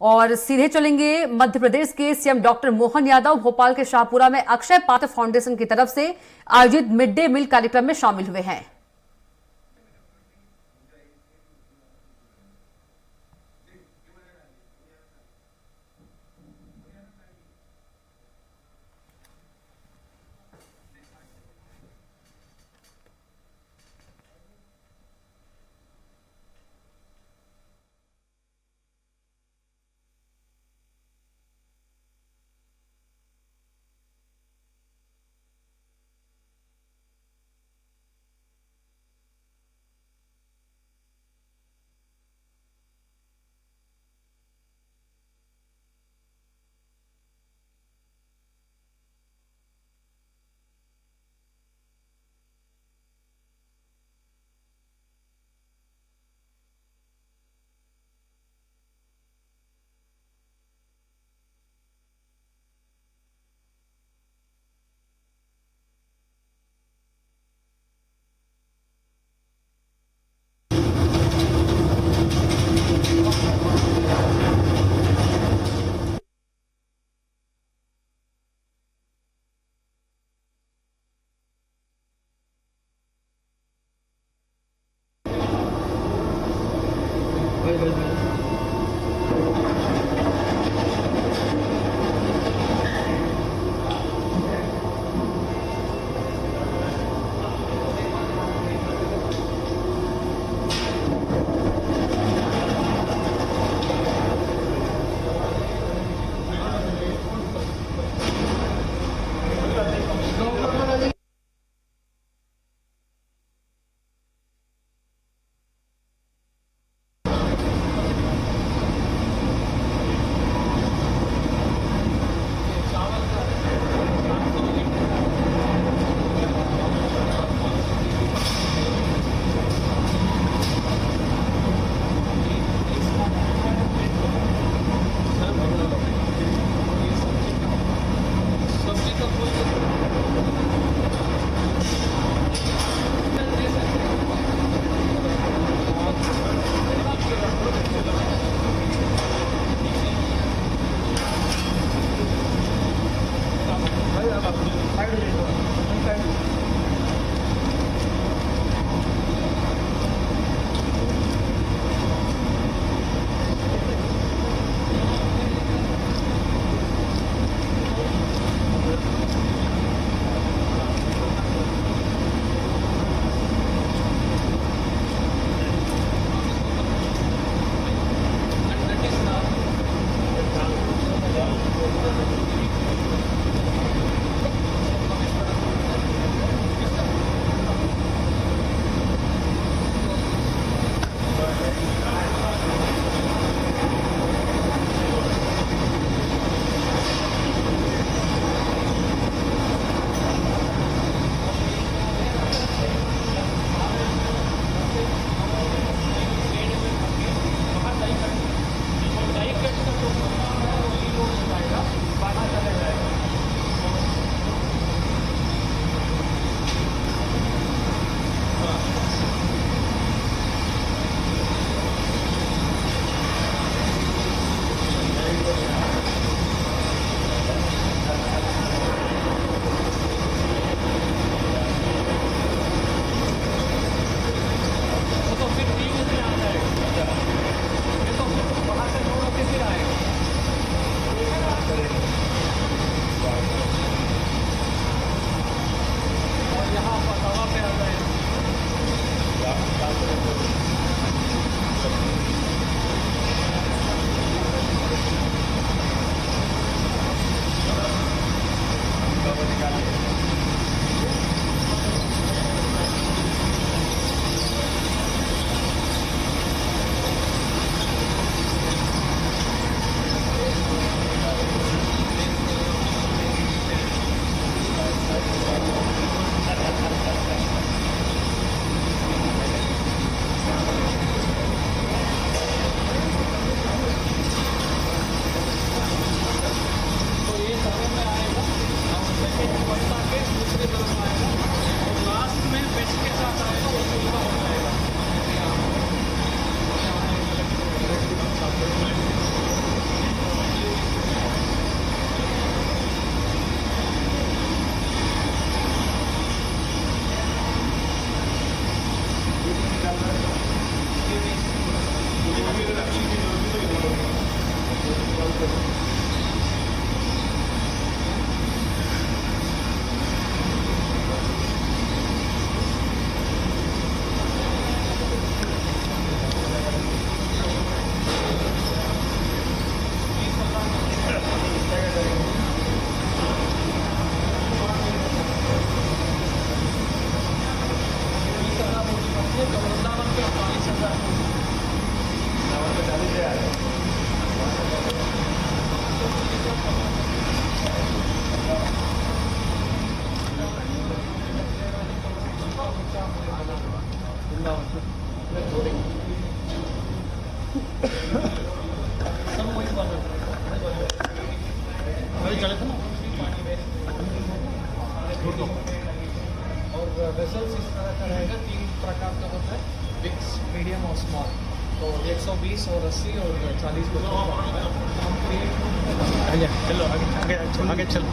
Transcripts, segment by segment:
और सीधे चलेंगे मध्य प्रदेश के सीएम डॉक्टर मोहन यादव भोपाल के शाहपुरा में अक्षय पात्र फाउंडेशन की तरफ से आयोजित मिड डे मील कार्यक्रम में शामिल हुए हैं। चले थे ना। और वेसल्स इस तरह का रहेगा, 3 प्रकार का होता है, बिग्स, मीडियम और स्मॉल। तो 120 और 80 और 40 को चलो आगे चलो।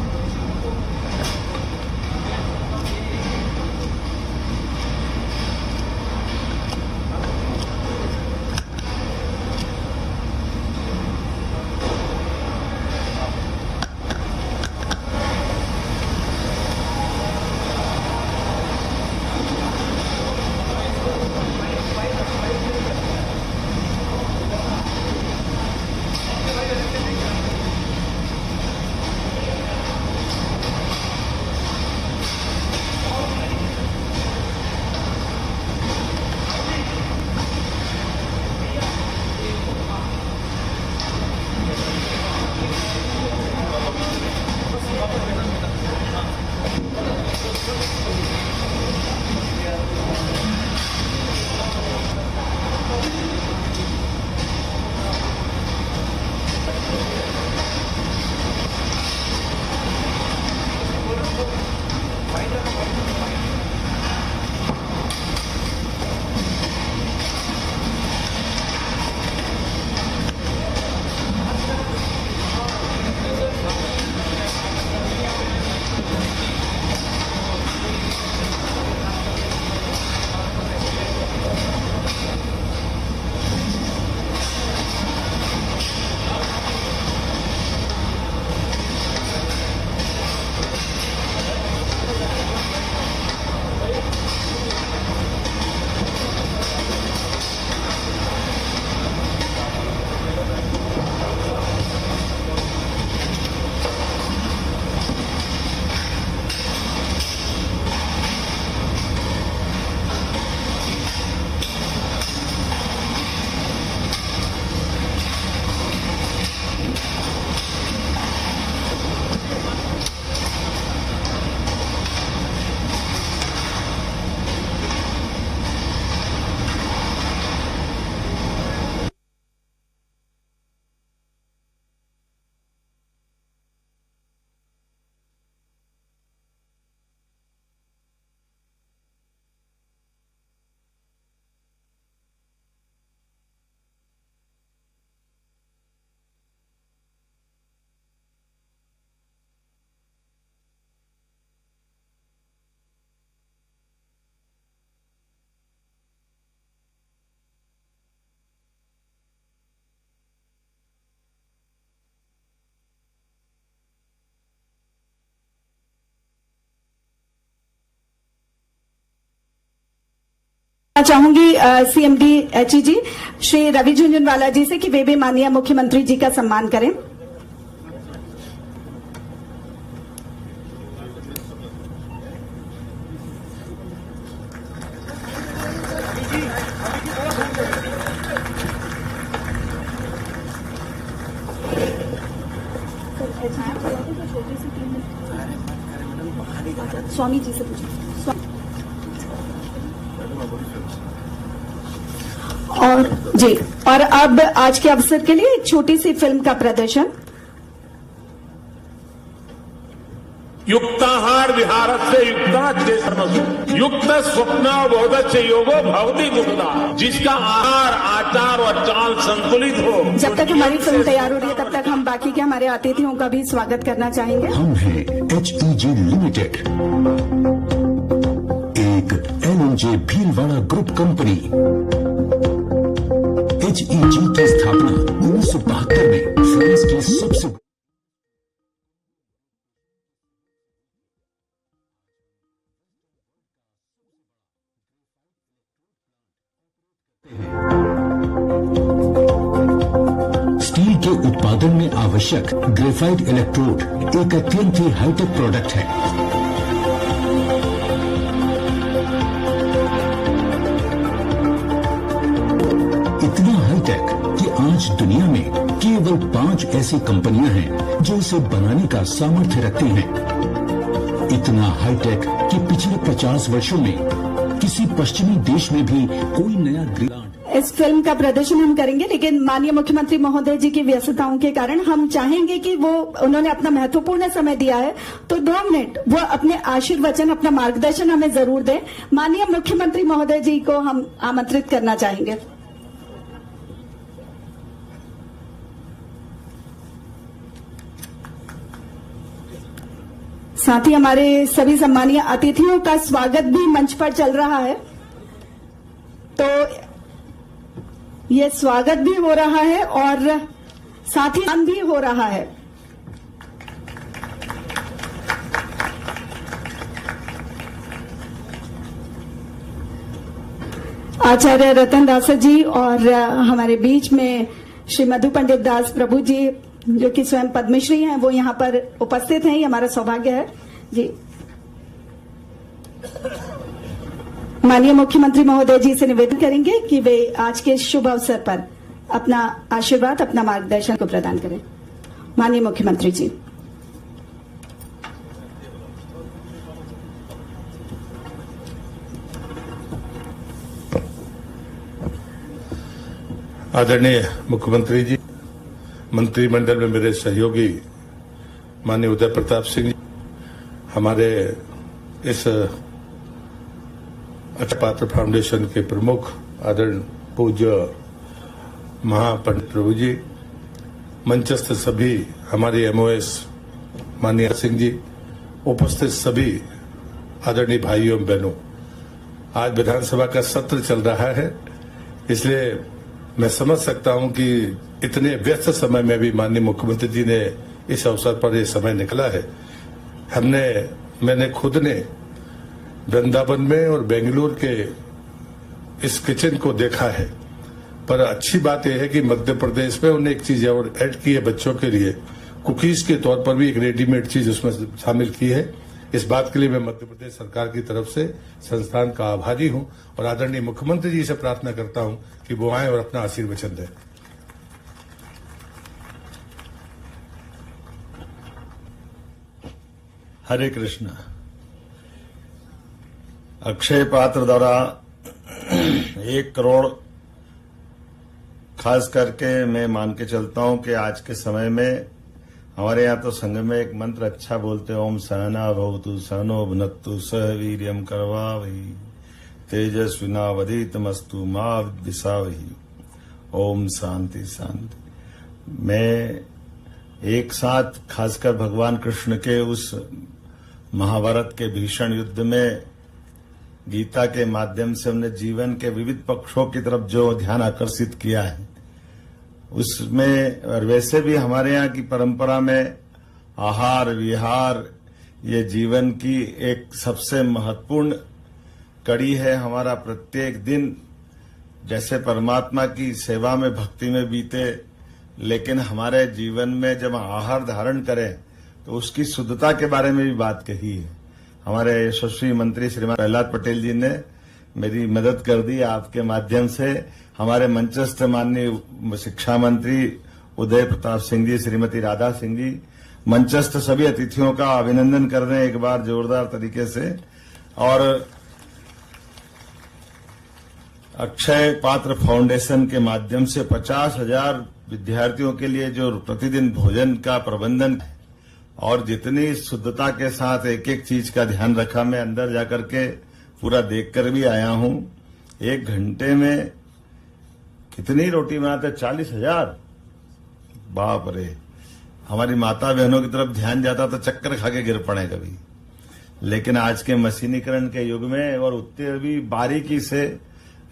चाहूंगी सीएमडी एचईजी श्री रवि झुंझुनवाला जी से कि वे भी माननीय मुख्यमंत्री जी का सम्मान करें। स्वामी जी से पूछिए। और जी, और अब आज के अवसर के लिए एक छोटी सी फिल्म का प्रदर्शन। युक्ताहार विहारस्य युक्ता युक्त स्वप्न बोधस्य योगो भवति मुक्ता। जिसका आहार आचार और चाल संतुलित हो। जब तक हमारी फिल्म तैयार हो रही है तब तक हम बाकी के हमारे अतिथियों का भी स्वागत करना चाहेंगे। हम हैं HEG लिमिटेड, एक LNJ Bhilwara group company. HEG की स्थापना 1972 में फ्रांस की सबसे स्टील के उत्पादन में आवश्यक ग्रेफाइट इलेक्ट्रोड एक अत्यंत ही हाईटेक प्रोडक्ट है। इतना हाईटेक कि आज दुनिया में केवल 5 ऐसी कंपनियां हैं जो इसे बनाने का सामर्थ्य रखती हैं। इतना हाईटेक कि पिछले 50 वर्षों में किसी पश्चिमी देश में भी कोई नया इस फिल्म का प्रदर्शन हम करेंगे, लेकिन माननीय मुख्यमंत्री महोदय जी की व्यस्तताओं के कारण हम चाहेंगे कि उन्होंने अपना महत्वपूर्ण समय दिया है, तो 2 मिनट वो अपने आशीर्वचन, अपना मार्गदर्शन हमें जरूर दें। माननीय मुख्यमंत्री महोदय जी को हम आमंत्रित करना चाहेंगे। साथ ही हमारे सभी सम्मानीय अतिथियों का स्वागत भी मंच पर चल रहा है, तो ये स्वागत भी हो रहा है और साथ ही दान भी हो रहा है। आचार्य रतन दास जी और हमारे बीच में श्री मधु पंडित दास प्रभु जी, जो कि स्वयं पद्मश्री हैं, वो यहाँ पर उपस्थित हैं। ये हमारा सौभाग्य है जी। माननीय मुख्यमंत्री महोदय जी से निवेदन करेंगे कि वे आज के शुभ अवसर पर अपना आशीर्वाद, अपना मार्गदर्शन को प्रदान करें। माननीय मुख्यमंत्री जी। आदरणीय मुख्यमंत्री जी, मंत्रिमंडल में मेरे सहयोगी माननीय उदय प्रताप सिंह जी, हमारे इस अक्षय पात्र फाउंडेशन के प्रमुख आदरणीय पूज्य महापंडित प्रभु जी, मंचस्थ सभी हमारे MOS माननीय सिंह जी, उपस्थित सभी आदरणीय भाइयों एवं बहनों, आज विधानसभा का सत्र चल रहा है, इसलिए मैं समझ सकता हूं कि इतने व्यस्त समय में भी माननीय मुख्यमंत्री जी ने इस अवसर पर यह समय निकला है। मैंने खुद ने वृंदावन में और बेंगलुरु के इस किचन को देखा है, पर अच्छी बात यह है कि मध्य प्रदेश में उन्हें एक चीज और ऐड की है, बच्चों के लिए कुकीज के तौर पर भी एक रेडीमेड चीज उसमें शामिल की है। इस बात के लिए मैं मध्य प्रदेश सरकार की तरफ से संस्थान का आभारी हूं और आदरणीय मुख्यमंत्री जी से प्रार्थना करता हूं कि वो आए और अपना आशीर्वचन दें। हरे कृष्ण। अक्षय पात्र द्वारा 1 करोड़, खास करके मैं मान के चलता हूं कि आज के समय में हमारे यहाँ तो संघ में एक मंत्र अच्छा बोलते हैं, ओम सहना भवतु सहनो भुनक्तु सह वीर्यम करवावहि तेजस्विनावधीतमस्तु मा विद्विषावहि। ओम शांति शांति। मैं एक साथ खासकर भगवान कृष्ण के उस महाभारत के भीषण युद्ध में गीता के माध्यम से हमने जीवन के विविध पक्षों की तरफ जो ध्यान आकर्षित किया है, उसमें और वैसे भी हमारे यहाँ की परंपरा में आहार विहार ये जीवन की एक सबसे महत्वपूर्ण कड़ी है। हमारा प्रत्येक दिन जैसे परमात्मा की सेवा में भक्ति में बीते, लेकिन हमारे जीवन में जब आहार धारण करें तो उसकी शुद्धता के बारे में भी बात कही है। हमारे यशस्वी मंत्री श्रीमान प्रहलाद पटेल जी ने मेरी मदद कर दी आपके माध्यम से। हमारे मंचस्थ माननीय शिक्षा मंत्री उदय प्रताप सिंह जी, श्रीमती राधा सिंह जी, मंचस्थ सभी अतिथियों का अभिनंदन कर रहे हैं एक बार जोरदार तरीके से। और अक्षय पात्र फाउंडेशन के माध्यम से 50,000 विद्यार्थियों के लिए जो प्रतिदिन भोजन का प्रबंधन और जितनी शुद्धता के साथ एक एक चीज का ध्यान रखा, मैं अंदर जाकर के पूरा देखकर भी आया हूं। 1 घंटे में कितनी रोटी बनाते? 40,000। बाप रे। हमारी माता बहनों की तरफ ध्यान जाता तो चक्कर खा के गिर पड़े कभी। लेकिन आज के मशीनीकरण के युग में और उतने भी बारीकी से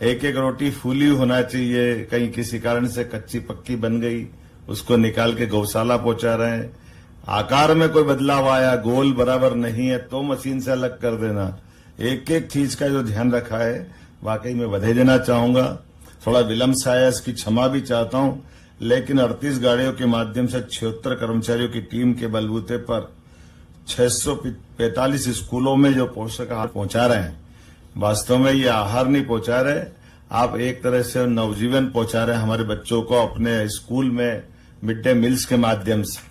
एक एक रोटी फूली होना चाहिए, कहीं किसी कारण से कच्ची पक्की बन गई, उसको निकाल के गौशाला पहुंचा रहे हैं। आकार में कोई बदलाव आया, गोल बराबर नहीं है तो मशीन से अलग कर देना। एक एक चीज का जो ध्यान रखा है, वाकई में बधाई देना चाहूंगा। थोड़ा विलंब से आया, इसकी क्षमा भी चाहता हूं, लेकिन 38 गाड़ियों के माध्यम से 76 कर्मचारियों की टीम के बलबूते पर 645 स्कूलों में जो पोषक आहार पहुंचा रहे हैं, वास्तव में ये आहार नहीं पहुंचा रहे, आप एक तरह से नवजीवन पहुंचा रहे हैं हमारे बच्चों को अपने स्कूल में मिड डे मील्स के माध्यम से।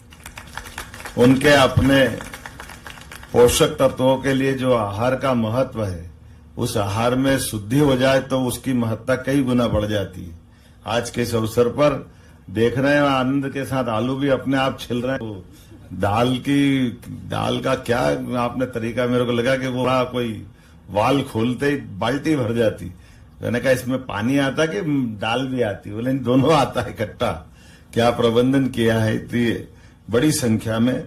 उनके अपने पोषक तत्वों के लिए जो आहार का महत्व है, उस आहार में शुद्धि हो जाए तो उसकी महत्ता कई गुना बढ़ जाती है। आज के इस अवसर पर देख रहे हैं आनंद के साथ आलू भी अपने आप छिल रहे हैं। तो दाल का क्या आपने तरीका, मेरे को लगा कि वो कोई वाल खोलते ही बाल्टी भर जाती। मैंने कहा इसमें पानी आता कि दाल भी आती, बोले दोनों आता है इकट्ठा। क्या प्रबंधन किया है इतनी बड़ी संख्या में।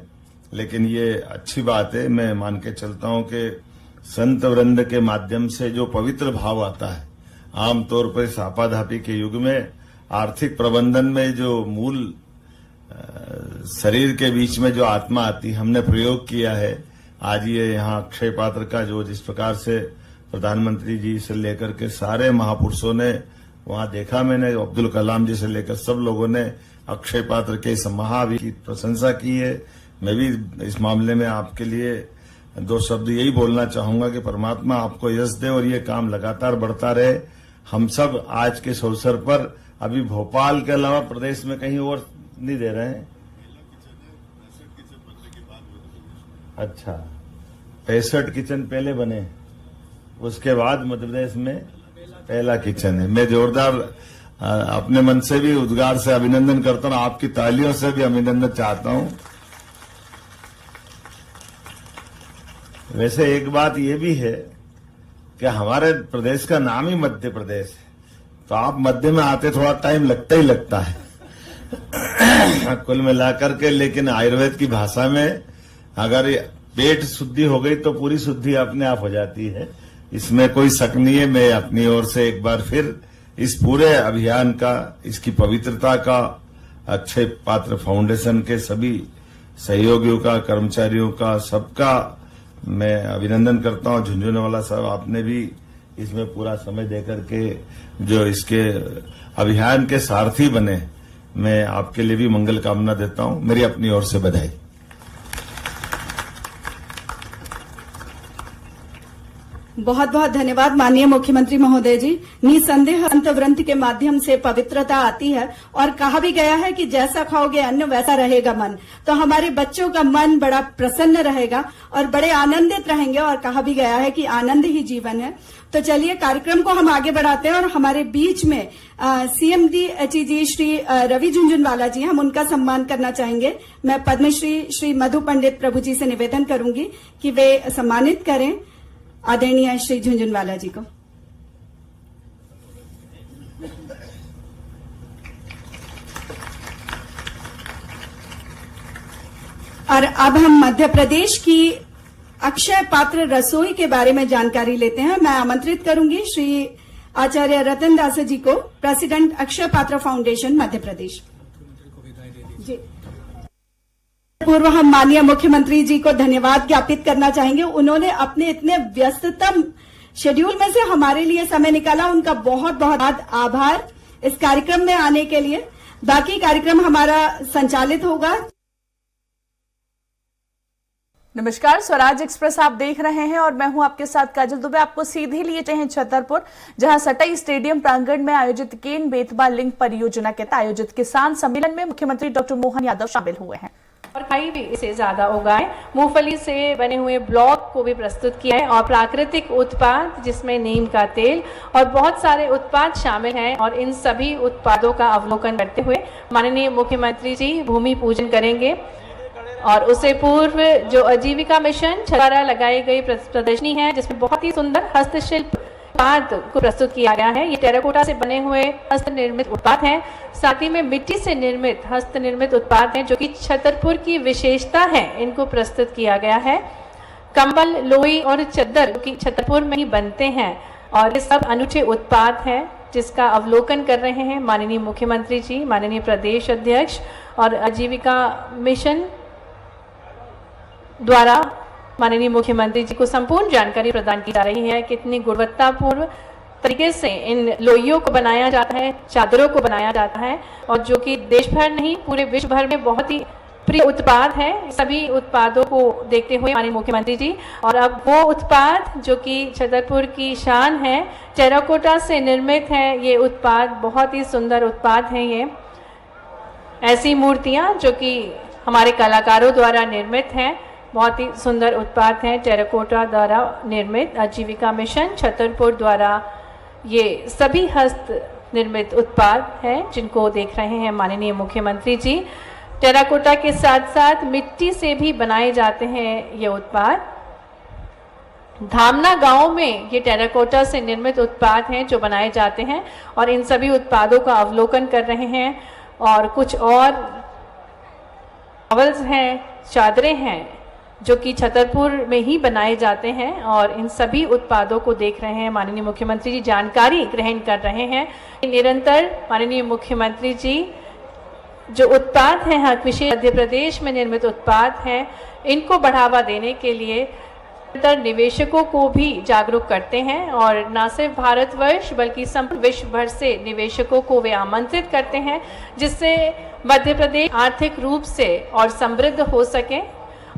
लेकिन ये अच्छी बात है, मैं मान के चलता हूं कि संत वृंद के माध्यम से जो पवित्र भाव आता है, आमतौर पर इस आपाधापी के युग में आर्थिक प्रबंधन में जो मूल शरीर के बीच में जो आत्मा आती, हमने प्रयोग किया है। आज ये यहाँ अक्षय पात्र का जो जिस प्रकार से प्रधानमंत्री जी से लेकर के सारे महापुरुषों ने वहां देखा, मैंने अब्दुल कलाम जी से लेकर सब लोगों ने अक्षय पात्र के इस महावीर की प्रशंसा की है। मैं भी इस मामले में आपके लिए दो शब्द यही बोलना चाहूंगा कि परमात्मा आपको यश दे और ये काम लगातार बढ़ता रहे। हम सब आज के इस अवसर पर अभी भोपाल के अलावा प्रदेश में कहीं और नहीं दे रहे हैं। अच्छा, 65 किचन पहले बने, उसके बाद मध्य प्रदेश में पहला किचन है। मैं जोरदार अपने मन से भी उद्गार से अभिनंदन करता हूं, आपकी तालियों से भी अभिनंदन चाहता हूं। वैसे एक बात ये भी है कि हमारे प्रदेश का नाम ही मध्य प्रदेश है, तो आप मध्य में आते थोड़ा टाइम लगता ही लगता है कुल मिलाकर के। लेकिन आयुर्वेद की भाषा में अगर पेट शुद्धि हो गई तो पूरी शुद्धि अपने आप हो जाती है, इसमें कोई शक नहीं है। मैं अपनी ओर से एक बार फिर इस पूरे अभियान का, इसकी पवित्रता का अक्षय पात्र फाउंडेशन के सभी सहयोगियों का, कर्मचारियों का, सबका मैं अभिनंदन करता हूं। झुंझुनवाला साहब, आपने भी इसमें पूरा समय देकर के जो इसके अभियान के सारथी बने, मैं आपके लिए भी मंगल कामना देता हूं। मेरी अपनी ओर से बधाई। बहुत बहुत धन्यवाद माननीय मुख्यमंत्री महोदय जी। निसंदेह संत व्रत के माध्यम से पवित्रता आती है और कहा भी गया है कि जैसा खाओगे अन्न वैसा रहेगा मन। तो हमारे बच्चों का मन बड़ा प्रसन्न रहेगा और बड़े आनंदित रहेंगे, और कहा भी गया है कि आनंद ही जीवन है। तो चलिए कार्यक्रम को हम आगे बढ़ाते हैं और हमारे बीच में CMD श्री रवि झुंझुनवाला जी, हम उनका सम्मान करना चाहेंगे। मैं पद्मश्री श्री मधु पंडित प्रभु जी से निवेदन करूंगी कि वे सम्मानित करें आदरणीय श्री झुंझुनवाला जी को। और अब हम मध्य प्रदेश की अक्षय पात्र रसोई के बारे में जानकारी लेते हैं। मैं आमंत्रित करूंगी श्री आचार्य रतन दास जी को, प्रेसिडेंट अक्षय पात्र फाउंडेशन मध्य प्रदेश। जी, पूर्व हम माननीय मुख्यमंत्री जी को धन्यवाद ज्ञापित करना चाहेंगे। उन्होंने अपने इतने व्यस्ततम शेड्यूल में से हमारे लिए समय निकाला, उनका बहुत बहुत आभार इस कार्यक्रम में आने के लिए। बाकी कार्यक्रम हमारा संचालित होगा। नमस्कार, स्वराज एक्सप्रेस आप देख रहे हैं और मैं हूं आपके साथ काजल दुबे। आपको सीधे लिए हैं छतरपुर, जहां सटाई स्टेडियम प्रांगण में आयोजित केन बेतवा लिंक परियोजना के तहत आयोजित किसान सम्मेलन में मुख्यमंत्री डॉक्टर मोहन यादव शामिल हुए हैं। और खाई भी इसे ज्यादा उगाए, मूंगफली से बने हुए ब्लॉक को भी प्रस्तुत किया है और प्राकृतिक उत्पाद जिसमें नीम का तेल और बहुत सारे उत्पाद शामिल हैं। और इन सभी उत्पादों का अवलोकन करते हुए माननीय मुख्यमंत्री जी भूमि पूजन करेंगे। और उससे पूर्व जो आजीविका मिशन द्वारा लगाई गई प्रदर्शनी है, जिसमें बहुत ही सुंदर हस्तशिल्प उत्पाद को प्रस्तुत किया गया है। ये टेराकोटा से बने हुए हस्त निर्मित उत्पाद हैं, साथ ही में मिट्टी से निर्मित हस्त निर्मित उत्पाद हैं, जो कि छतरपुर की विशेषता है। इनको प्रस्तुत किया गया है। कंबल, लोई और चद्दर जो कि छतरपुर में ही बनते हैं, और ये सब अनूठे उत्पाद हैं जिसका अवलोकन कर रहे हैं माननीय मुख्यमंत्री जी, माननीय प्रदेश अध्यक्ष और आजीविका मिशन द्वारा माननीय मुख्यमंत्री जी को संपूर्ण जानकारी प्रदान की जा रही है। कितनी गुणवत्तापूर्ण तरीके से इन लोइयों को बनाया जाता है, चादरों को बनाया जाता है, और जो कि देश भर नहीं पूरे विश्व भर में बहुत ही प्रिय उत्पाद है। सभी उत्पादों को देखते हुए माननीय मुख्यमंत्री जी, और अब वो उत्पाद जो कि छतरपुर की शान है, टेराकोटा से निर्मित है ये उत्पाद, बहुत ही सुंदर उत्पाद हैं। ये ऐसी मूर्तियाँ जो कि हमारे कलाकारों द्वारा निर्मित हैं, बहुत ही सुंदर उत्पाद हैं टेराकोटा द्वारा निर्मित। आजीविका मिशन छतरपुर द्वारा ये सभी हस्त निर्मित उत्पाद हैं जिनको देख रहे हैं माननीय मुख्यमंत्री जी। टेराकोटा के साथ साथ मिट्टी से भी बनाए जाते हैं ये उत्पाद। धामना गांव में ये टेराकोटा से निर्मित उत्पाद हैं जो बनाए जाते हैं और इन सभी उत्पादों का अवलोकन कर रहे हैं। और कुछ और टॉवल्स हैं, चादरें हैं जो कि छतरपुर में ही बनाए जाते हैं और इन सभी उत्पादों को देख रहे हैं माननीय मुख्यमंत्री जी, जानकारी ग्रहण कर रहे हैं। निरंतर माननीय मुख्यमंत्री जी जो उत्पाद हैं हक विशेष मध्य प्रदेश में निर्मित उत्पाद हैं इनको बढ़ावा देने के लिए निवेशकों को भी जागरूक करते हैं और न सिर्फ भारतवर्ष बल्कि संपूर्ण विश्व भर से निवेशकों को वे आमंत्रित करते हैं जिससे मध्य प्रदेश आर्थिक रूप से और समृद्ध हो सके।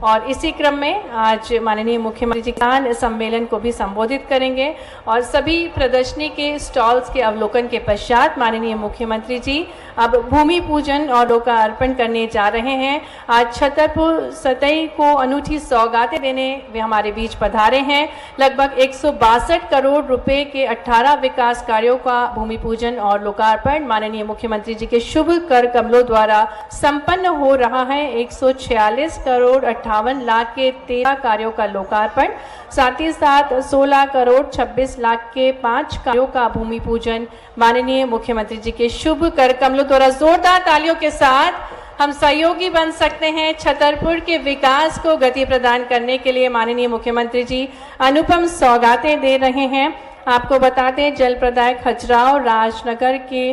और इसी क्रम में आज माननीय मुख्यमंत्री जी किसान सम्मेलन को भी संबोधित करेंगे और सभी प्रदर्शनी के स्टॉल्स के अवलोकन के पश्चात माननीय मुख्यमंत्री जी अब भूमि पूजन और लोकार्पण करने जा रहे हैं। आज छतरपुर सतई को अनूठी सौगातें देने वे हमारे बीच पधारे हैं। लगभग 162 करोड़ रुपए के 18 विकास कार्यों का भूमि पूजन और लोकार्पण माननीय मुख्यमंत्री जी के शुभ कर कमलों द्वारा संपन्न हो रहा है। 146 करोड़ 58 लाख के 13 कार्यों का लोकार्पण, साथ ही साथ 16 करोड़ 26 लाख के 5 कार्यों का भूमि पूजन माननीय मुख्यमंत्री जी के शुभ कर कमलों द्वारा। जोरदार तालियों के साथ हम सहयोगी बन सकते हैं छतरपुर के विकास को गति प्रदान करने के लिए माननीय मुख्यमंत्री जी अनुपम सौगातें दे रहे हैं। आपको बताते हैं जल प्रदाय खजुराहो राजनगर के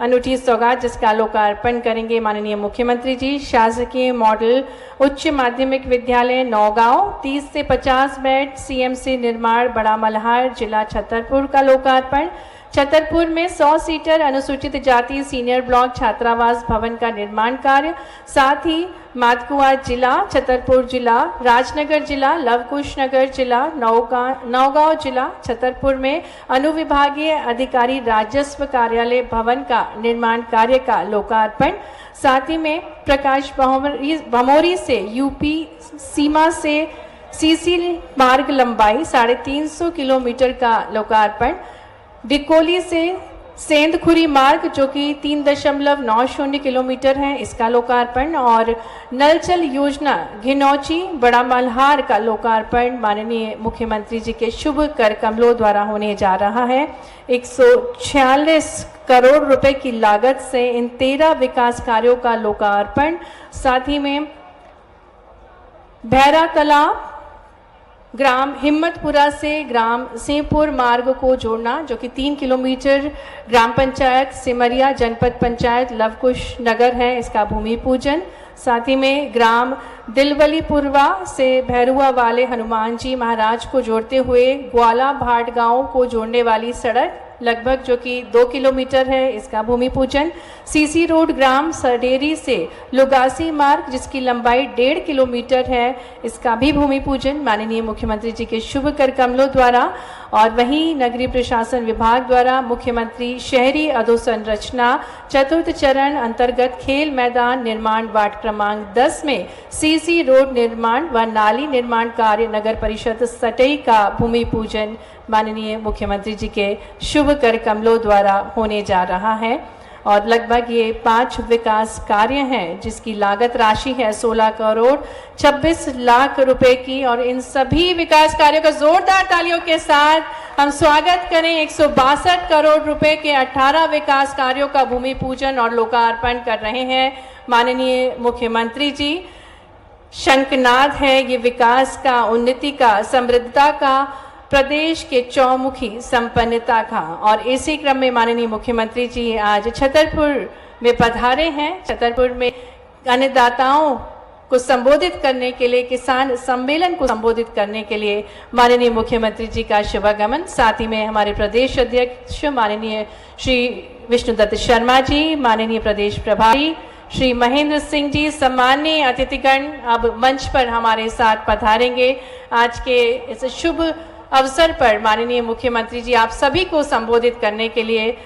अनूठी सौगात जिसका लोकार्पण करेंगे माननीय मुख्यमंत्री जी। शासकीय मॉडल उच्च माध्यमिक विद्यालय नौगांव 30 से 50 बेड सीएमसी निर्माण बड़ा मल्हार जिला छतरपुर का लोकार्पण। छतरपुर में 100 सीटर अनुसूचित जाति सीनियर ब्लॉक छात्रावास भवन का निर्माण कार्य, साथ ही मातकुआ जिला, छतरपुर जिला, राजनगर जिला, लवकुश नगर जिला, नौगांव जिला छतरपुर में अनुविभागीय अधिकारी राजस्व कार्यालय भवन का निर्माण कार्य का लोकार्पण। साथ ही में प्रकाश भमोरी से यूपी सीमा से सीसी मार्ग लंबाई 350 किलोमीटर का लोकार्पण। डिकोली से सेंधखुरी मार्ग जो कि 3.90 किलोमीटर है इसका लोकार्पण और नलचल योजना घिनौची बड़ा मल्हार का लोकार्पण माननीय मुख्यमंत्री जी के शुभ कर कमलों द्वारा होने जा रहा है। 146 करोड़ रुपए की लागत से इन 13 विकास कार्यों का लोकार्पण। साथ ही में भैरा तालाब ग्राम हिम्मतपुरा से ग्राम सिंहपुर मार्ग को जोड़ना जो कि 3 किलोमीटर ग्राम पंचायत सिमरिया जनपद पंचायत लवकुश नगर है इसका भूमि पूजन। साथ ही में ग्राम दिलवलीपुरवा से भैरुआ वाले हनुमान जी महाराज को जोड़ते हुए ग्वाला भाट गांव को जोड़ने वाली सड़क लगभग जो कि 2 किलोमीटर है इसका भूमि पूजन। सीसी रोड ग्राम सडेरी से लुगासी मार्ग जिसकी लंबाई 1.5 किलोमीटर है इसका भी भूमि पूजन माननीय मुख्यमंत्री जी के शुभ कर कमलों द्वारा। और वहीं नगरीय प्रशासन विभाग द्वारा मुख्यमंत्री शहरी अधोसंरचना चतुर्थ चरण अंतर्गत खेल मैदान निर्माण वार्ड क्रमांक 10 में सीसी रोड निर्माण व नाली निर्माण कार्य नगर परिषद सटई का भूमि पूजन माननीय मुख्यमंत्री जी के शुभ कर कमलों द्वारा होने जा रहा है। और लगभग ये 5 विकास कार्य हैं जिसकी लागत राशि है 16 करोड़ 26 लाख रुपए की। और इन सभी विकास कार्यों का जोरदार तालियों के साथ हम स्वागत करें। 162 करोड़ रुपए के 18 विकास कार्यों का भूमि पूजन और लोकार्पण कर रहे हैं माननीय मुख्यमंत्री जी। शंखनाद है ये विकास का, उन्नति का, समृद्धता का, प्रदेश के चौमुखी संपन्नता का। और इसी क्रम में माननीय मुख्यमंत्री जी आज छतरपुर में पधारे हैं। छतरपुर में अन्नदाताओं को संबोधित करने के लिए, किसान सम्मेलन को संबोधित करने के लिए माननीय मुख्यमंत्री जी का शुभागमन। साथ ही में हमारे प्रदेश अध्यक्ष माननीय श्री विष्णुदत्त शर्मा जी, माननीय प्रदेश प्रभारी श्री महेंद्र सिंह जी, सम्माननीय अतिथिगण अब मंच पर हमारे साथ पधारेंगे। आज के इस शुभ अवसर पर माननीय मुख्यमंत्री जी आप सभी को संबोधित करने के लिए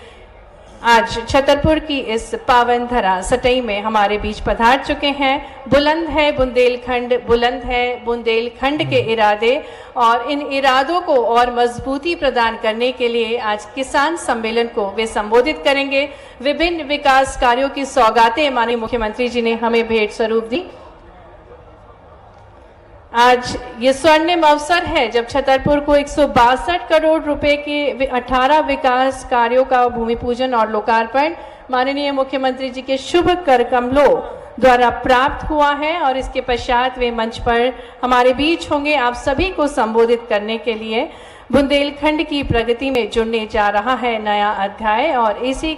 आज छतरपुर की इस पावन धरा सटई में हमारे बीच पधार चुके हैं। बुलंद है बुंदेलखंड, बुलंद है बुंदेलखंड के इरादे, और इन इरादों को और मजबूती प्रदान करने के लिए आज किसान सम्मेलन को वे संबोधित करेंगे। विभिन्न विकास कार्यों की सौगातें माननीय मुख्यमंत्री जी ने हमें भेंट स्वरूप दी। आज ये स्वर्णिम अवसर है जब छतरपुर को 162 करोड़ रुपए के 18 विकास कार्यों का भूमि पूजन और लोकार्पण माननीय मुख्यमंत्री जी के शुभ कर कमलों द्वारा प्राप्त हुआ है, और इसके पश्चात वे मंच पर हमारे बीच होंगे आप सभी को संबोधित करने के लिए। बुंदेलखंड की प्रगति में जुड़ने जा रहा है नया अध्याय, और इसी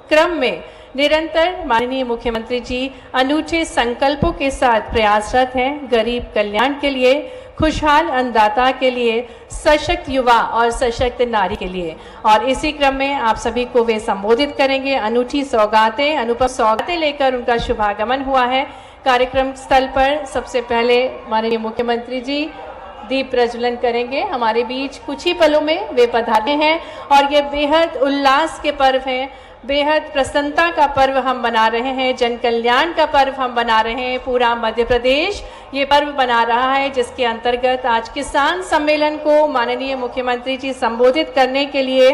क्रम में निरंतर माननीय मुख्यमंत्री जी अनूठे संकल्पों के साथ प्रयासरत हैं। गरीब कल्याण के लिए, खुशहाल अन्नदाता के लिए, सशक्त युवा और सशक्त नारी के लिए, और इसी क्रम में आप सभी को वे संबोधित करेंगे। अनूठी सौगातें, अनुपम सौगातें लेकर उनका शुभागमन हुआ है। कार्यक्रम स्थल पर सबसे पहले माननीय मुख्यमंत्री जी दीप प्रज्वलन करेंगे। हमारे बीच कुछ ही पलों में वे पधारे हैं, और ये बेहद उल्लास के पर्व हैं, बेहद प्रसन्नता का पर्व हम बना रहे हैं, जन कल्याण का पर्व हम बना रहे हैं। पूरा मध्य प्रदेश ये पर्व बना रहा है, जिसके अंतर्गत आज किसान सम्मेलन को माननीय मुख्यमंत्री जी संबोधित करने के लिए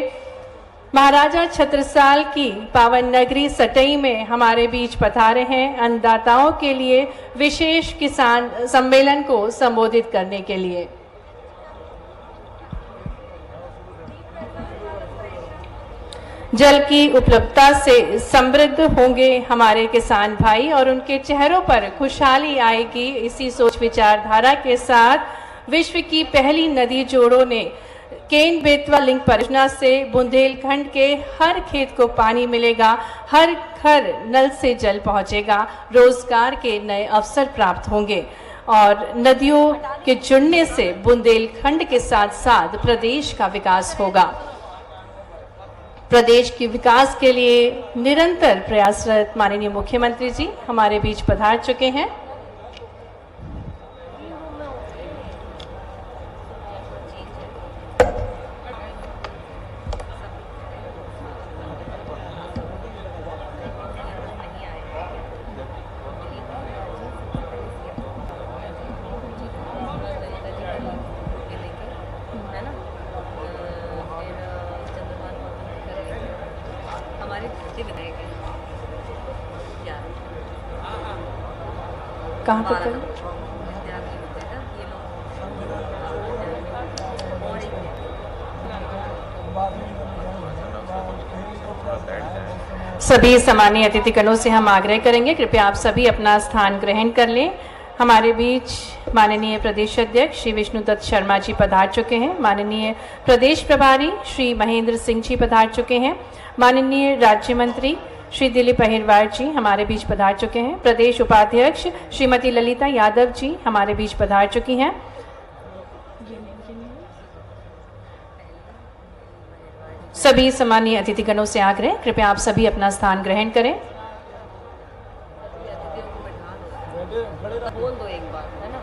महाराजा छत्रसाल की पावन नगरी सटई में हमारे बीच पधारे हैं। अन्नदाताओं के लिए विशेष किसान सम्मेलन को संबोधित करने के लिए जल की उपलब्धता से समृद्ध होंगे हमारे किसान भाई, और उनके चेहरों पर खुशहाली आएगी। इसी सोच विचारधारा के साथ विश्व की पहली नदी जोड़ों ने केन बेतवा लिंक परियोजना से बुंदेलखंड के हर खेत को पानी मिलेगा, हर घर नल से जल पहुंचेगा, रोजगार के नए अवसर प्राप्त होंगे, और नदियों के जुड़ने से बुंदेलखंड के साथ साथ प्रदेश का विकास होगा। प्रदेश के विकास के लिए निरंतर प्रयासरत माननीय मुख्यमंत्री जी हमारे बीच पधार चुके हैं। कहाँ पे करें? सभी सम्मानीय अतिथिगणों से हम आग्रह करेंगे, कृपया आप सभी अपना स्थान ग्रहण कर लें। हमारे बीच माननीय प्रदेश अध्यक्ष श्री विष्णुदत्त शर्मा जी पधार चुके हैं। माननीय प्रदेश प्रभारी श्री महेंद्र सिंह जी पधार चुके हैं। माननीय राज्य मंत्री श्री दिलीप अहिरवार जी हमारे बीच पधार चुके हैं। प्रदेश उपाध्यक्ष श्रीमती ललिता यादव जी हमारे बीच पधार चुकी हैं। सभी सम्मानीय अतिथिगणों से आग्रह, कृपया आप सभी अपना स्थान ग्रहण करें। बोल दो एक बार, है ना?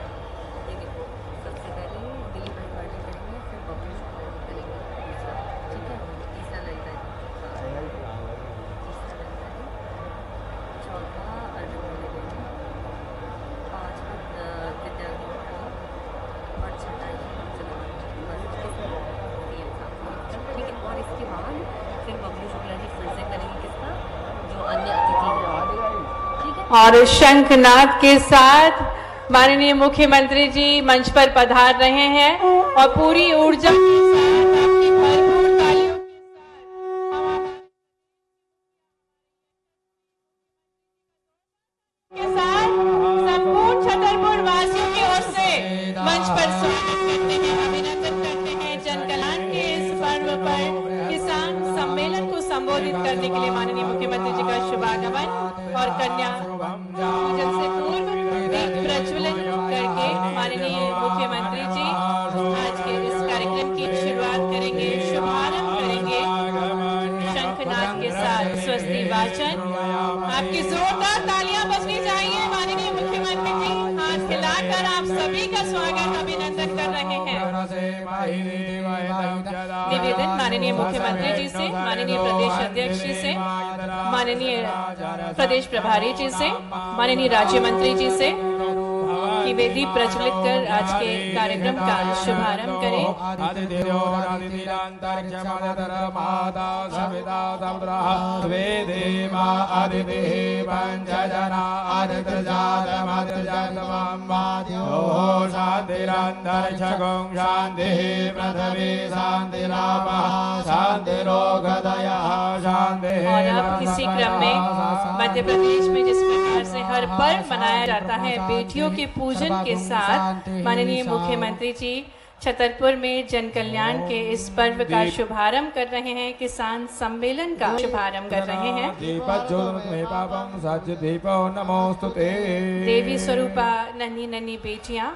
सबसे पहले दिलीप अहिरवार जी करेंगे, फिर बबलू शुक्ला जी करेंगे, ठीक है? तीसरा ललिता जी, चौथा अर्जुन करेंगे, पांचवा विद्या और छठा ठीक है। और इसके बाद फिर बबलू शुक्ला जी फिर से करेंगे किसका, जो अन्य अतिथि हैं, ठीक है? और शंखनाद के साथ माननीय मुख्यमंत्री जी मंच पर पधार रहे हैं, और पूरी ऊर्जा के साथ आपकी भरपूर तालियों के साथ संपूर्ण छतरपुर वासियों की ओर से मंच पर स्वागत करते हैं, अभिनंदन करते हैं। जन कल्याण के इस पर्व पर किसान सम्मेलन को संबोधित करने के लिए माननीय मुख्यमंत्री जी का शुभागमन, और कन्या पूजन से पूर्व दीप प्रज्वलन करके माननीय मुख्यमंत्री जी आज के इस कार्यक्रम की शुरुआत करेंगे, शुभारंभ करेंगे शंखनाद के साथ स्वस्ति वाचन। आपकी जोरदार तालियां बजनी चाहिए। माननीय मुख्यमंत्री जी हाथ हिलाकर आप सभी का स्वागत, अभिनंदन प्रस्तुत कर रहे हैं। निवेदन माननीय मुख्यमंत्री जी से, माननीय प्रदेश अध्यक्ष जी से, माननीय प्रदेश प्रभारी जी से, माननीय राज्य मंत्री जी से कि वेदी प्रज्वलित कर आज के कार्यक्रम का शुभारंभ करें। और अब इसी क्रम में मध्य प्रदेश में जिस प्रकार से हर पर्व मनाया जाता है बेटियों के पूजन के साथ, माननीय मुख्यमंत्री जी छतरपुर में जन कल्याण के इस पर्व का शुभारंभ कर रहे हैं, किसान सम्मेलन का शुभारंभ कर रहे हैं। देवी स्वरूपा नन्ही नन्ही बेटियां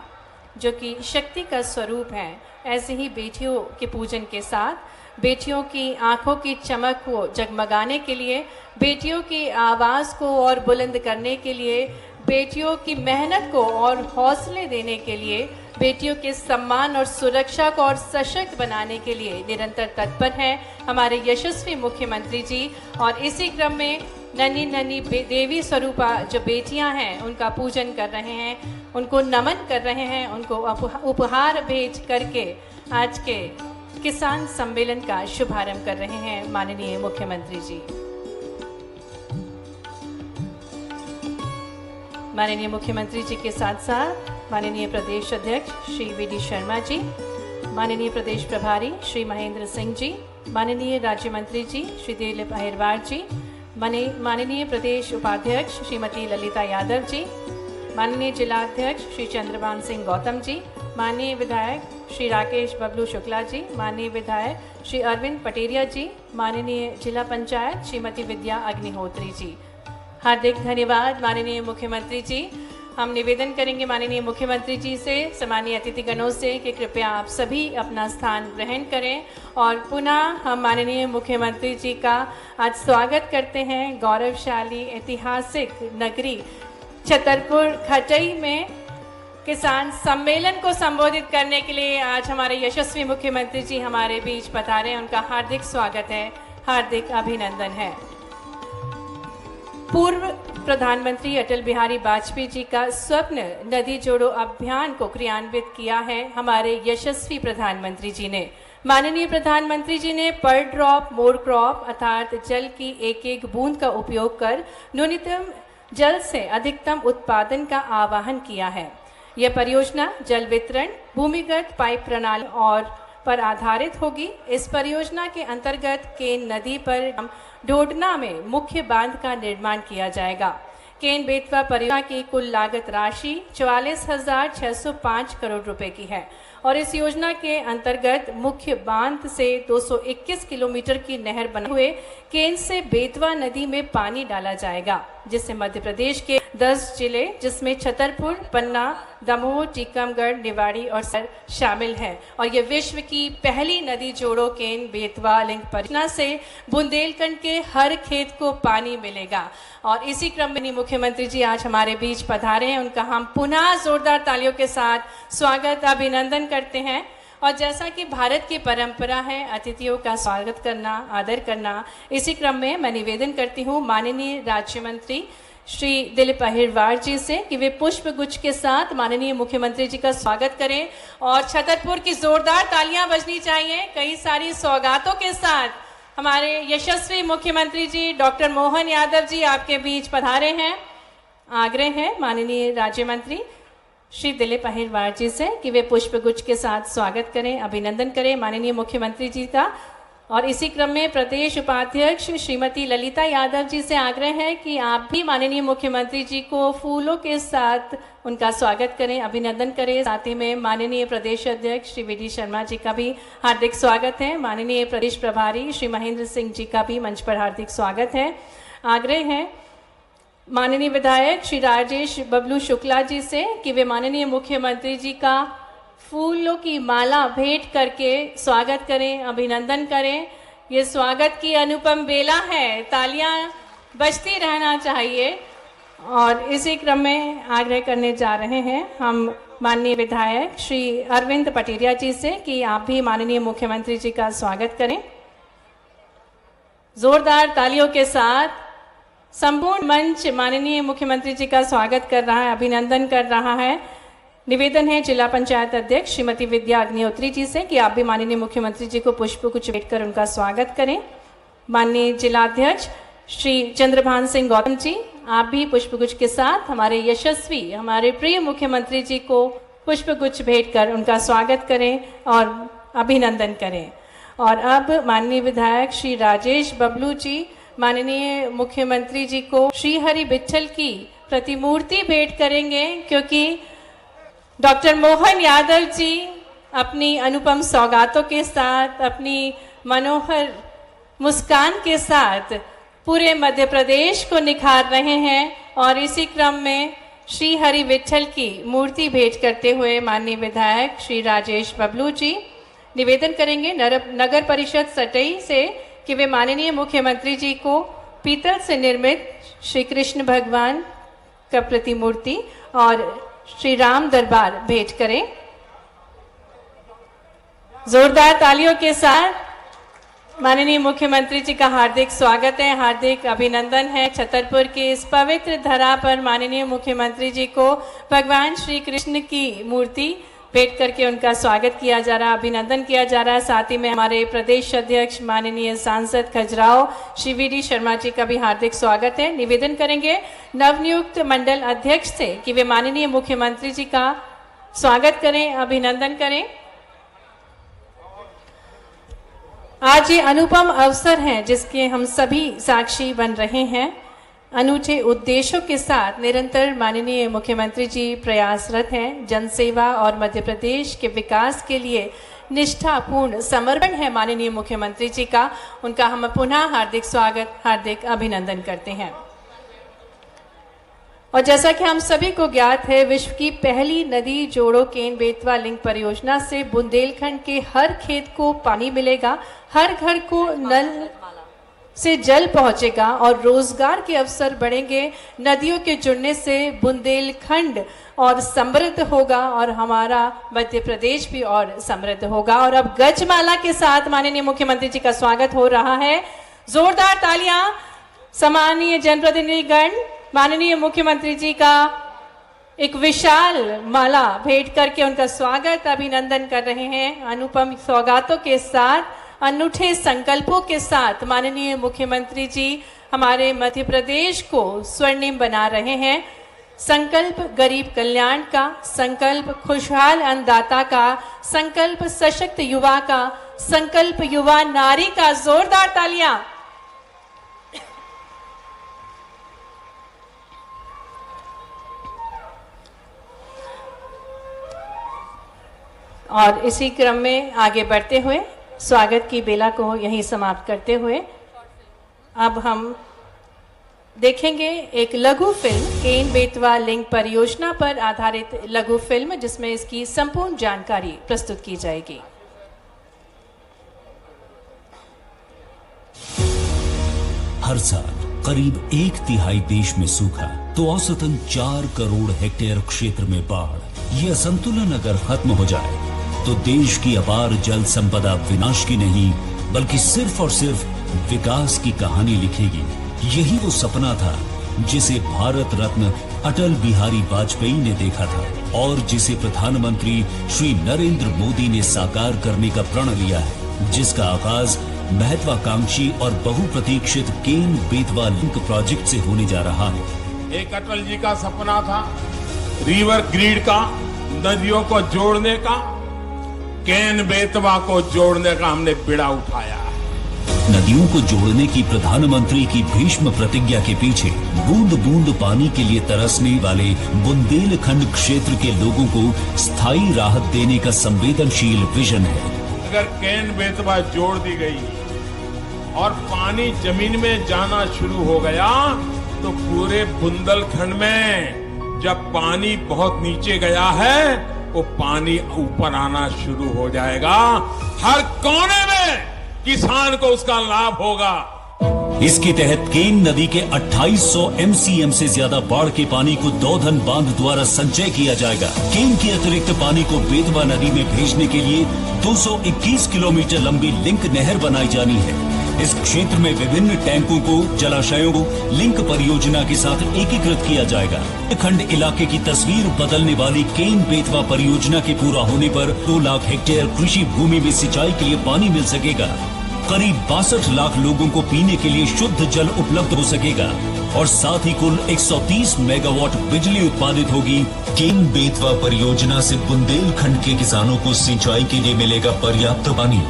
जो कि शक्ति का स्वरूप है, ऐसे ही बेटियों के पूजन के साथ बेटियों की आंखों की चमक को जगमगाने के लिए, बेटियों की आवाज़ को और बुलंद करने के लिए, बेटियों की मेहनत को और हौसले देने के लिए, बेटियों के सम्मान और सुरक्षा को और सशक्त बनाने के लिए निरंतर तत्पर हैं हमारे यशस्वी मुख्यमंत्री जी। और इसी क्रम में नन्ही नन्ही देवी स्वरूपा जो बेटियां हैं उनका पूजन कर रहे हैं, उनको नमन कर रहे हैं, उनको उपहार भेज करके आज के किसान सम्मेलन का शुभारंभ कर रहे हैं माननीय मुख्यमंत्री जी। माननीय मुख्यमंत्री जी के साथ साथ माननीय प्रदेश अध्यक्ष श्री वी.डी. शर्मा जी, माननीय प्रदेश प्रभारी श्री महेंद्र सिंह जी, माननीय राज्य मंत्री जी श्री दिलीप अहिरवार जी, माननीय प्रदेश उपाध्यक्ष श्रीमती ललिता यादव जी, माननीय जिलाध्यक्ष श्री चंद्रभान सिंह गौतम जी, माननीय विधायक श्री राकेश बबलू शुक्ला जी, माननीय विधायक श्री अरविंद पटेरिया जी, माननीय जिला पंचायत श्रीमती विद्या अग्निहोत्री जी। हार्दिक धन्यवाद माननीय मुख्यमंत्री जी। हम निवेदन करेंगे माननीय मुख्यमंत्री जी से, सम्मानीय अतिथिगणों से कि कृपया आप सभी अपना स्थान ग्रहण करें और पुनः हम माननीय मुख्यमंत्री जी का आज स्वागत करते हैं गौरवशाली ऐतिहासिक नगरी छतरपुर खटई में किसान सम्मेलन को संबोधित करने के लिए आज हमारे यशस्वी मुख्यमंत्री जी हमारे बीच पधारे हैं। उनका हार्दिक स्वागत है, हार्दिक अभिनंदन है। पूर्व प्रधानमंत्री अटल बिहारी वाजपेयी जी का स्वप्न नदी जोड़ो अभियान को क्रियान्वित किया है हमारे यशस्वी प्रधानमंत्री जी ने। माननीय प्रधानमंत्री जी ने पर ड्रॉप मोर क्रॉप अर्थात जल की एक एक बूंद का उपयोग कर न्यूनतम जल से अधिकतम उत्पादन का आह्वान किया है। यह परियोजना जल वितरण, भूमिगत पाइप प्रणाली और पर आधारित होगी। इस परियोजना के अंतर्गत केन नदी पर ढोडना में मुख्य बांध का निर्माण किया जाएगा। केन बेतवा परियोजना की कुल लागत राशि 44,605 करोड़ रुपए की है और इस योजना के अंतर्गत मुख्य बांध से 221 किलोमीटर की नहर बने हुए केन से बेतवा नदी में पानी डाला जाएगा, जिससे मध्य प्रदेश के 10 जिले जिसमें छतरपुर, पन्ना, दमोह, टीकमगढ़, निवाड़ी और सर शामिल हैं। और ये विश्व की पहली नदी जोड़ो केन बेतवा लिंक परियोजना से बुंदेलखंड के हर खेत को पानी मिलेगा। और इसी क्रम में मुख्यमंत्री जी आज हमारे बीच पधारे हैं, उनका हम पुनः जोरदार तालियों के साथ स्वागत अभिनंदन करते हैं। और जैसा कि भारत की परंपरा है अतिथियों का स्वागत करना, आदर करना, इसी क्रम में मैं निवेदन करती हूँ माननीय राज्य मंत्री श्री दिलीप अहिरवार जी से कि वे पुष्प गुच्छ के साथ माननीय मुख्यमंत्री जी का स्वागत करें और छतरपुर की जोरदार तालियां बजनी चाहिए। कई सारी सौगातों के साथ हमारे यशस्वी मुख्यमंत्री जी डॉक्टर मोहन यादव जी आपके बीच पधारे हैं। आग्रह है माननीय राज्य मंत्री श्री दिलीप अहिरवार जी से कि वे पुष्प गुच्छ के साथ स्वागत करें, अभिनंदन करें माननीय मुख्यमंत्री जी का। और इसी क्रम में प्रदेश उपाध्यक्ष श्रीमती ललिता यादव जी से आग्रह है कि आप भी माननीय मुख्यमंत्री जी को फूलों के साथ उनका स्वागत करें, अभिनंदन करें। साथ ही में माननीय प्रदेश अध्यक्ष श्री वी.डी. शर्मा जी का भी हार्दिक स्वागत है। माननीय प्रदेश प्रभारी श्री महेंद्र सिंह जी का भी मंच पर हार्दिक स्वागत है। आग्रह है माननीय विधायक श्री राकेश बबलू शुक्ला जी से कि वे माननीय मुख्यमंत्री जी का फूलों की माला भेंट करके स्वागत करें, अभिनंदन करें। ये स्वागत की अनुपम बेला है, तालियां बजती रहना चाहिए। और इसी क्रम में आग्रह करने जा रहे हैं हम माननीय विधायक श्री अरविंद पटेरिया जी से कि आप भी माननीय मुख्यमंत्री जी का स्वागत करें। जोरदार तालियों के साथ संपूर्ण मंच माननीय मुख्यमंत्री जी का स्वागत कर रहा है, अभिनंदन कर रहा है। निवेदन है जिला पंचायत अध्यक्ष श्रीमती विद्या अग्निहोत्री जी से कि आप भी माननीय मुख्यमंत्री जी को पुष्पगुच्छ भेंटकर उनका स्वागत करें। माननीय जिलाध्यक्ष श्री चंद्रभान सिंह गौतम जी, आप भी पुष्पगुच्छ के साथ हमारे यशस्वी, हमारे प्रिय मुख्यमंत्री जी को पुष्पगुच्छ भेंटकर उनका स्वागत करें और अभिनंदन करें। और अब माननीय विधायक श्री राजेश बबलू जी माननीय मुख्यमंत्री जी को श्री हरि विट्ठल की प्रतिमूर्ति भेंट करेंगे, क्योंकि डॉक्टर मोहन यादव जी अपनी अनुपम सौगातों के साथ, अपनी मनोहर मुस्कान के साथ पूरे मध्य प्रदेश को निखार रहे हैं। और इसी क्रम में श्री हरि विट्ठल की मूर्ति भेंट करते हुए माननीय विधायक श्री राजेश बबलू जी निवेदन करेंगे नगर परिषद सटई से कि वे माननीय मुख्यमंत्री जी को पीतल से निर्मित श्री कृष्ण भगवान का प्रतिमूर्ति और श्री राम दरबार भेंट करें। जोरदार तालियों के साथ माननीय मुख्यमंत्री जी का हार्दिक स्वागत है, हार्दिक अभिनंदन है। छतरपुर के इस पवित्र धरा पर माननीय मुख्यमंत्री जी को भगवान श्री कृष्ण की मूर्ति भेंट करके उनका स्वागत किया जा रहा है, अभिनंदन किया जा रहा है। साथ ही में हमारे प्रदेश अध्यक्ष माननीय सांसद खजुराहो श्री वी डी शर्मा जी का भी हार्दिक स्वागत है। निवेदन करेंगे नवनियुक्त मंडल अध्यक्ष से कि वे माननीय मुख्यमंत्री जी का स्वागत करें, अभिनंदन करें। आज ये अनुपम अवसर है जिसके हम सभी साक्षी बन रहे हैं। अनूठे उद्देश्यों के साथ निरंतर माननीय मुख्यमंत्री जी प्रयासरत हैं। जनसेवा और मध्य प्रदेश के विकास के लिए निष्ठापूर्ण समर्पण है माननीय मुख्यमंत्री जी का। उनका हम पुनः हार्दिक स्वागत, हार्दिक अभिनंदन करते हैं। और जैसा कि हम सभी को ज्ञात है, विश्व की पहली नदी जोड़ो केन बेतवा लिंक परियोजना से बुंदेलखंड के हर खेत को पानी मिलेगा, हर घर को नल से जल पहुंचेगा और रोजगार के अवसर बढ़ेंगे। नदियों के जुड़ने से बुंदेलखंड और समृद्ध होगा और हमारा मध्य प्रदेश भी और समृद्ध होगा। और अब गजमाला के साथ माननीय मुख्यमंत्री जी का स्वागत हो रहा है। जोरदार तालियां। सम्मानीय जनप्रतिनिधिगण माननीय मुख्यमंत्री जी का एक विशाल माला भेंट करके उनका स्वागत, अभिनंदन कर रहे हैं। अनुपम सौगातों के साथ, अनूठे संकल्पों के साथ माननीय मुख्यमंत्री जी हमारे मध्य प्रदेश को स्वर्णिम बना रहे हैं। संकल्प गरीब कल्याण का, संकल्प खुशहाल अन्नदाता का, संकल्प सशक्त युवा का, संकल्प युवा नारी का। जोरदार तालियां। और इसी क्रम में आगे बढ़ते हुए स्वागत की बेला को यहीं समाप्त करते हुए अब हम देखेंगे एक लघु फिल्म केन बेतवा लिंक परियोजना पर आधारित लघु फिल्म, जिसमें इसकी संपूर्ण जानकारी प्रस्तुत की जाएगी। हर साल करीब 1/3 देश में सूखा तो औसतन 4 करोड़ हेक्टेयर क्षेत्र में बाढ़। ये असंतुलन अगर खत्म हो जाए तो देश की अपार जल संपदा विनाश की नहीं बल्कि सिर्फ और सिर्फ विकास की कहानी लिखेगी। यही वो सपना था जिसे भारत रत्न अटल बिहारी वाजपेयी ने देखा था और जिसे प्रधानमंत्री श्री नरेंद्र मोदी ने साकार करने का प्रण लिया है, जिसका आगाज महत्वाकांक्षी और बहुप्रतीक्षित केन बेतवा लिंक प्रोजेक्ट से होने जा रहा है। एक अटल जी का सपना था रिवर ग्रिड का, नदियों को जोड़ने का। केन बेतवा को जोड़ने का हमने बीड़ा उठाया। नदियों को जोड़ने की प्रधानमंत्री की भीष्म प्रतिज्ञा के पीछे बूंद बूंद पानी के लिए तरसने वाले बुंदेलखंड क्षेत्र के लोगों को स्थायी राहत देने का संवेदनशील विजन है। अगर केन बेतवा जोड़ दी गई और पानी जमीन में जाना शुरू हो गया तो पूरे बुंदेलखंड में जब पानी बहुत नीचे गया है वो पानी ऊपर आना शुरू हो जाएगा। हर कोने में किसान को उसका लाभ होगा। इसके तहत केन नदी के 2800 MCM से ज्यादा बाढ़ के पानी को दौधन बांध द्वारा संचय किया जाएगा। केन के अतिरिक्त पानी को बेतवा नदी में भेजने के लिए 221 किलोमीटर लंबी लिंक नहर बनाई जानी है। इस क्षेत्र में विभिन्न टैंकों को, जलाशयों को लिंक परियोजना के साथ एकीकृत किया जाएगा। खंड इलाके की तस्वीर बदलने वाली केन बेतवा परियोजना के पूरा होने पर 2 लाख हेक्टेयर कृषि भूमि में सिंचाई के लिए पानी मिल सकेगा। करीब 62 लाख लोगों को पीने के लिए शुद्ध जल उपलब्ध हो सकेगा और साथ ही कुल 130 मेगावाट बिजली उत्पादित होगी। केन बेतवा परियोजना से बुंदेलखंड के किसानों को सिंचाई के लिए मिलेगा पर्याप्त पानी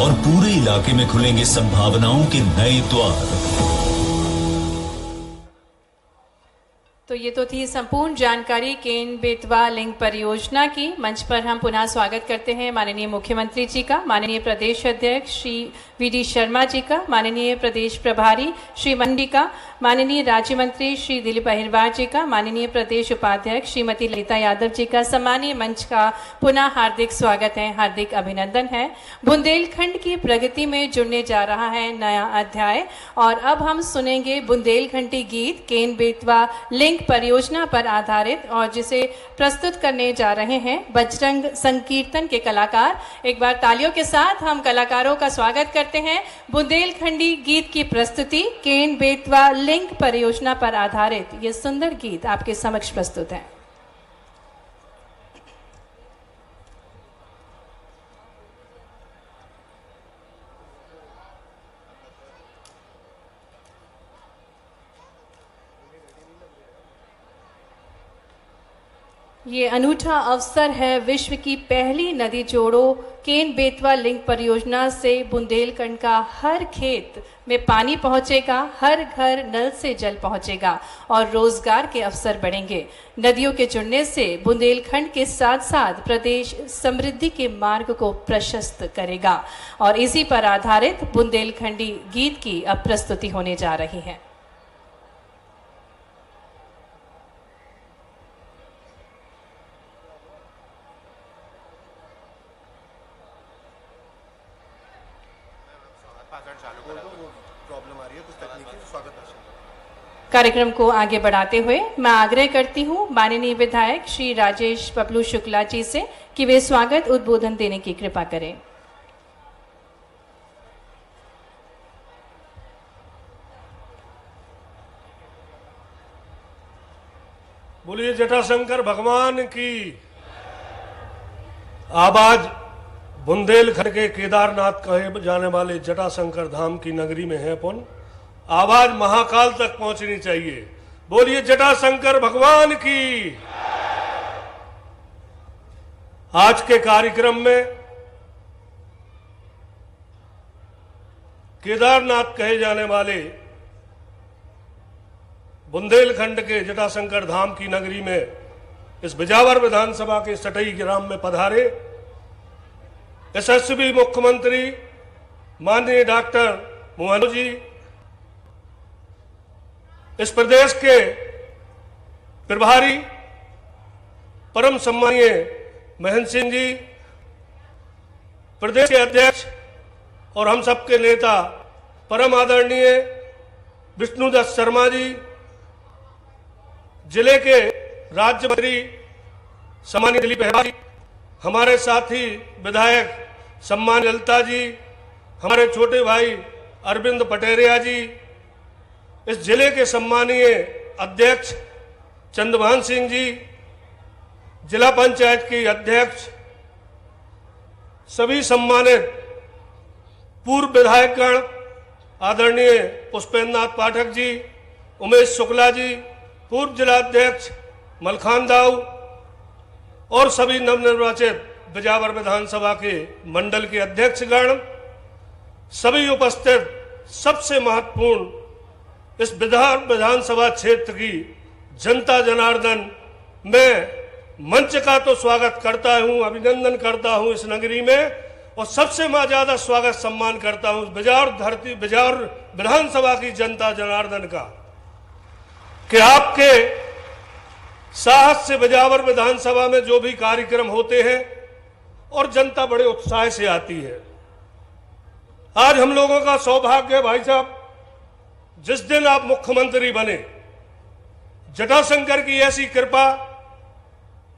और पूरे इलाके में खुलेंगे संभावनाओं के नए द्वार। तो ये तो थी संपूर्ण जानकारी केन बेतवा लिंक परियोजना की। मंच पर हम पुनः स्वागत करते हैं माननीय मुख्यमंत्री जी का, माननीय प्रदेश अध्यक्ष श्री वी.डी. शर्मा जी का, माननीय प्रदेश प्रभारी श्री मंडी का, माननीय राज्य मंत्री श्री दिलीप अहिरवार जी का, माननीय प्रदेश उपाध्यक्ष श्रीमती ललिता यादव जी का सम्मानीय मंच का पुनः हार्दिक स्वागत है, हार्दिक अभिनंदन है। बुंदेलखंड की प्रगति में जुड़ने जा रहा है नया अध्याय और अब हम सुनेंगे बुंदेलखंडी गीत केन बेतवा लिंक परियोजना पर आधारित और जिसे प्रस्तुत करने जा रहे हैं बजरंग संकीर्तन के कलाकार। एक बार तालियों के साथ हम कलाकारों का स्वागत करते हैं। बुंदेलखंडी गीत की प्रस्तुति केन बेतवा लिंक परियोजना पर आधारित ये सुंदर गीत आपके समक्ष प्रस्तुत है। ये अनूठा अवसर है विश्व की पहली नदी जोड़ो केन बेतवा लिंक परियोजना से बुंदेलखंड का हर खेत में पानी पहुंचेगा, हर घर नल से जल पहुंचेगा और रोजगार के अवसर बढ़ेंगे। नदियों के जुड़ने से बुंदेलखंड के साथ साथ प्रदेश समृद्धि के मार्ग को प्रशस्त करेगा और इसी पर आधारित बुंदेलखंडी गीत की अब प्रस्तुति होने जा रही है। कार्यक्रम को आगे बढ़ाते हुए मैं आग्रह करती हूं माननीय विधायक श्री राजेश बबलू शुक्ला जी से कि वे स्वागत उद्बोधन देने की कृपा करें। बोलिए जटाशंकर भगवान की। आवाज बुंदेलखंड के केदारनाथ कहे जाने वाले जटाशंकर धाम की नगरी में है अपन। आवाज महाकाल तक पहुंचनी चाहिए। बोलिए जटाशंकर भगवान की। आज के कार्यक्रम में केदारनाथ कहे जाने वाले बुंदेलखंड के जटाशंकर धाम की नगरी में इस बिजावर विधानसभा के सटई ग्राम में पधारे यशस्वी मुख्यमंत्री माननीय डॉक्टर मोहन जी, इस प्रदेश के प्रभारी परम सम्मानीय महेंद्र सिंह जी, प्रदेश के अध्यक्ष और हम सबके नेता परम आदरणीय विष्णुदत्त शर्मा जी, जिले के राज्य मंत्री सम्मानीय दिलीप अहिरवार जी, हमारे साथी विधायक सम्मानीय ललिता जी, हमारे छोटे भाई अरविंद पटेरिया जी, इस जिले के सम्मानीय अध्यक्ष चंद्रभान सिंह जी, जिला पंचायत की अध्यक्ष, सभी सम्मानित पूर्व विधायकगण आदरणीय पुष्पेंद्र नाथ पाठक जी, उमेश शुक्ला जी, पूर्व जिला अध्यक्ष मलखान दाऊ और सभी नवनिर्वाचित बिजावर विधानसभा के मंडल के अध्यक्षगण, सभी उपस्थित सबसे महत्वपूर्ण इस बिहार विधानसभा क्षेत्र की जनता जनार्दन, मैं मंच का तो स्वागत करता हूं, अभिनंदन करता हूं इस नगरी में और सबसे मैं ज्यादा स्वागत सम्मान करता हूं बिजावर विधानसभा की जनता जनार्दन का कि आपके साहस से बिजावर विधानसभा में जो भी कार्यक्रम होते हैं और जनता बड़े उत्साह से आती है। आज हम लोगों का सौभाग्य है भाई साहब जिस दिन आप मुख्यमंत्री बने, जटाशंकर की ऐसी कृपा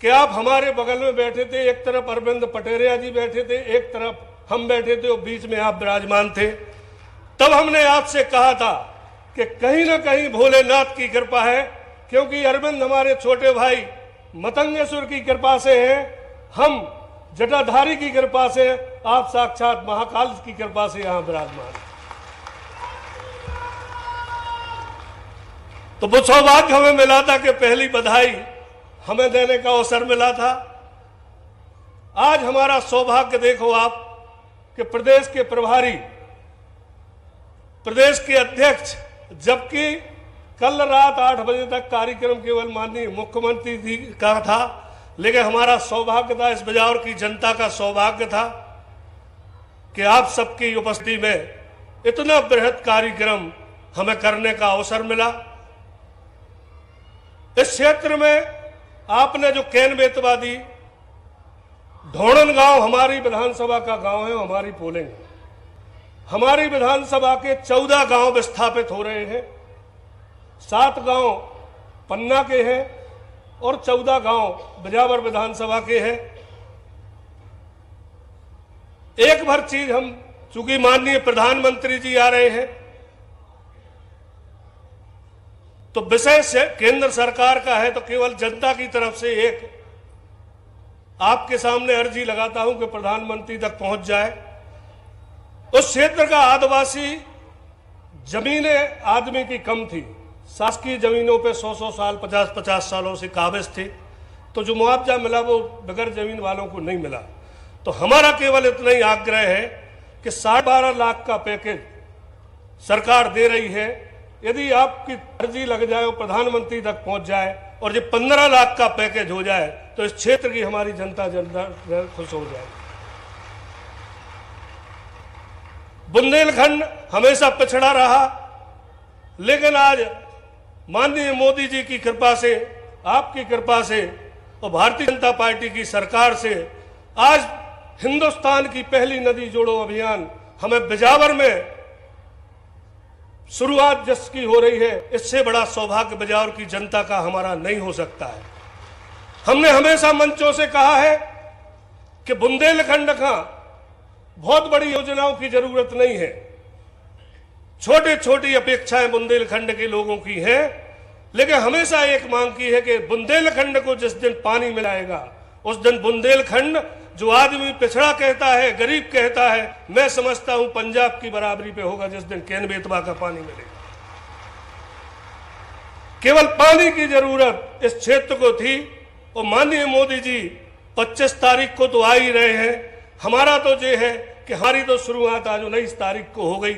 कि आप हमारे बगल में बैठे थे, एक तरफ अरविंद पटेरिया जी बैठे थे, एक तरफ हम बैठे थे और बीच में आप विराजमान थे। तब हमने आपसे कहा था कि कहीं ना कहीं भोलेनाथ की कृपा है, क्योंकि अरविंद हमारे छोटे भाई मतंगेश्वर की कृपा से हैं, हम जटाधारी की कृपा से, आप साक्षात महाकाल की कृपा से यहां विराजमान हैं। तो वो सौभाग्य हमें मिला था कि पहली बधाई हमें देने का अवसर मिला था। आज हमारा सौभाग्य देखो आप कि प्रदेश के प्रभारी, प्रदेश के अध्यक्ष, जबकि कल रात 8 बजे तक कार्यक्रम केवल माननीय मुख्यमंत्री जी का था, लेकिन हमारा सौभाग्य था, इस बिजावर की जनता का सौभाग्य था कि आप सबकी उपस्थिति में इतना बृहद कार्यक्रम हमें करने का अवसर मिला। इस क्षेत्र में आपने जो केन बेतवा दी, ढोणन गांव हमारी विधानसभा का गांव है, हमारी पोलिंग। हमारी विधानसभा के 14 गांव विस्थापित हो रहे हैं, 7 गांव पन्ना के हैं और 14 गांव बिजावर विधानसभा के हैं। एक भर चीज हम, चूंकि माननीय प्रधानमंत्री जी आ रहे हैं, तो विषय से केंद्र सरकार का है, तो केवल जनता की तरफ से एक आपके सामने अर्जी लगाता हूं कि प्रधानमंत्री तक पहुंच जाए। उस क्षेत्र का आदिवासी जमीनें आदमी की कम थी, शासकीय जमीनों पे 100-100 साल, 50-50 सालों से काबिज थे, तो जो मुआवजा मिला वो बगैर जमीन वालों को नहीं मिला। तो हमारा केवल इतना ही आग्रह है कि 12.5 लाख का पैकेज सरकार दे रही है, यदि आपकी अर्जी लग जाए और प्रधानमंत्री तक पहुंच जाए और ये 15 लाख का पैकेज हो जाए, तो इस क्षेत्र की हमारी जनता खुश हो जाए। बुंदेलखंड हमेशा पिछड़ा रहा, लेकिन आज माननीय मोदी जी की कृपा से, आपकी कृपा से और भारतीय जनता पार्टी की सरकार से आज हिंदुस्तान की पहली नदी जोड़ो अभियान हमें बिजावर में शुरुआत जिसकी हो रही है, इससे बड़ा सौभाग्य बिजावर की जनता का हमारा नहीं हो सकता है। हमने हमेशा मंचों से कहा है कि बुंदेलखंड का बहुत बड़ी योजनाओं की जरूरत नहीं है, छोटी छोटी अपेक्षाएं बुंदेलखंड के लोगों की हैं, लेकिन हमेशा एक मांग की है कि बुंदेलखंड को जिस दिन पानी मिलाएगा, उस दिन बुंदेलखंड जो आदमी पिछड़ा कहता है, गरीब कहता है, मैं समझता हूं पंजाब की बराबरी पे होगा जिस दिन केन बेतवा का पानी मिलेगा। केवल पानी की जरूरत इस क्षेत्र को थी और माननीय मोदी जी 25 तारीख को तो आ ही रहे हैं। हमारा तो ये है कि हमारी तो शुरुआत आज 19 तारीख को हो गई।